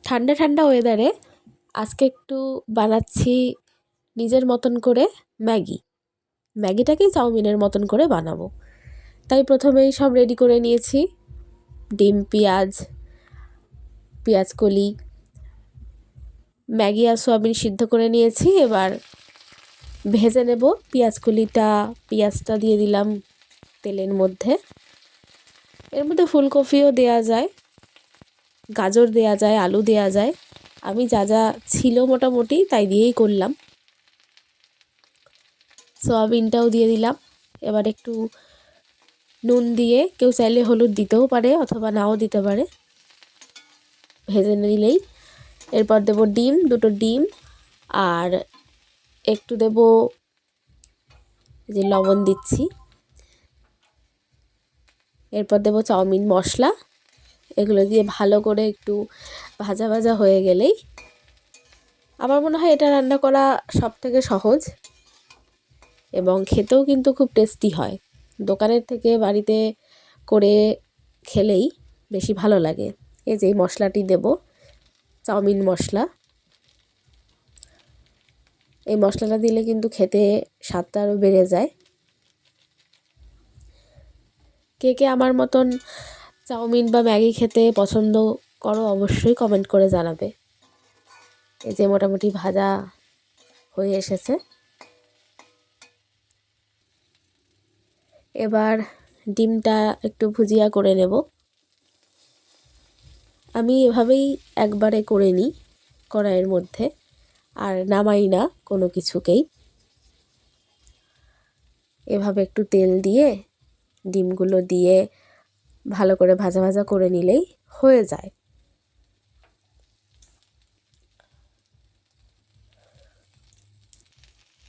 ঠান্ডা ঠান্ডা ওয়েদারে আজকে একটু বানাচ্ছি নিজের মতন করে ম্যাগিটাকেই চাউমিনের মতন করে বানাবো। তাই প্রথমেই সব রেডি করে নিয়েছি। ডিম, পেঁয়াজ কলি, ম্যাগি আর সোয়াবিন সিদ্ধ করে নিয়েছি। এবার ভেজে নেব। পেঁয়াজটা দিয়ে দিলাম তেলের মধ্যে। এর মধ্যে ফুলকপিও দেয়া যায়, গাজর দেয়া যায়, আলু দেয়া যায়। আমি যা যা ছিল মোটামুটি তাই দিয়েই করলাম। সোয়াবিনটাও দিয়ে দিলাম। এবার একটু নুন দিয়ে, কেউ চাইলে হলুদ দিতেও পারে অথবা নাও দিতে পারে, ভেজে নিলেই। এরপর দেব দুটো ডিম, আর একটু দেব যে লবণ দিচ্ছি। এরপর দেব চাউমিন মশলা। এগুলো দিয়ে ভালো করে একটু ভাজা ভাজা হয়ে গেলেই, আমার মনে হয় এটা রান্না করা সবথেকে সহজ এবং খেতেও কিন্তু খুব টেস্টি হয়। দোকানের থেকে বাড়িতে করে খেলেই বেশি ভালো লাগে। এই যে মশলাটি দেব, চাউমিন মশলা। এই মশলাটা দিলে কিন্তু খেতে স্বাদটা আরও বেড়ে যায়। কে কে আমার মতন চাউমিন বা ম্যাগি খেতে পছন্দ করো অবশ্যই কমেন্ট করে জানাবে। এই যে মোটামুটি ভাজা হয়ে এসেছে। এবার ডিমটা একটু ভুজিয়া করে নেব। আমি এভাবেই একবারে করে নিই কড়াইয়ের মধ্যে, আর নামাই না কোনো কিছুকেই। এভাবে একটু তেল দিয়ে ডিমগুলো দিয়ে ভালো করে ভাজা ভাজা করে নিলেই হয়ে যায়।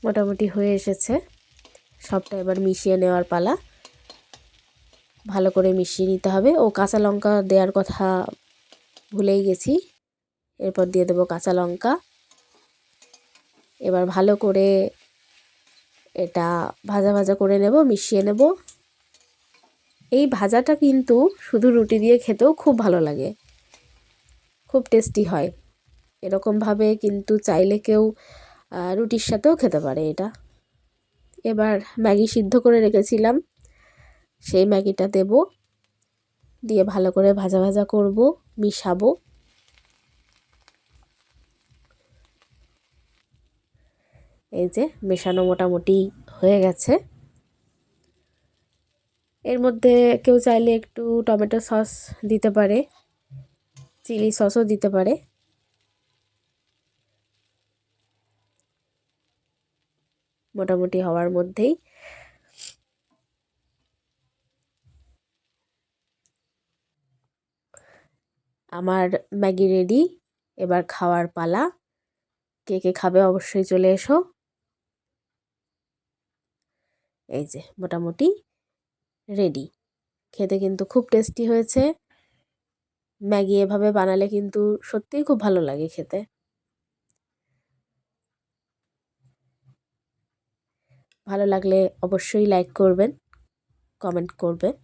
মোটামুটি হয়ে এসেছে। সবটা এবার মিশিয়ে নেওয়ার পালা। ভালো করে মিশিয়ে নিতে হবে। ও কাঁচা লঙ্কা দেওয়ার কথা ভুলেই গেছি। এরপর দিয়ে দেবো কাঁচা লঙ্কা। এবার ভালো করে এটা ভাজা ভাজা করে নেব, মিশিয়ে নেব। এই ভাজাটা কিন্তু শুধু রুটি দিয়ে খেতেও খুব ভালো লাগে, খুব টেস্টি হয়। এরকমভাবে কিন্তু চাইলে কেউ রুটির সাথেও খেতে পারে এটা। এবার ম্যাগি সিদ্ধ করে রেখেছিলাম, সেই ম্যাগিটা দেব, দিয়ে ভালো করে ভাজা ভাজা করব, মিশাবো। এই যে মেশানো মোটামুটি হয়ে গেছে। এর মধ্যে কেউ চাইলে একটু টমেটো সস দিতে পারে, চিলি সসও দিতে পারে। মোটামুটি হওয়ার মধ্যেই আমার ম্যাগি রেডি। এবার খাওয়ার পালা। কে কে খাবে অবশ্যই চলে এসো। এই যে মোটামুটি রেডি। খেতে কিন্তু খুব টেস্টি হয়েছে। ম্যাগি এভাবে বানালে কিন্তু সত্যিই খুব ভালো লাগে খেতে। ভালো লাগলে অবশ্যই লাইক করবেন, কমেন্ট করবেন।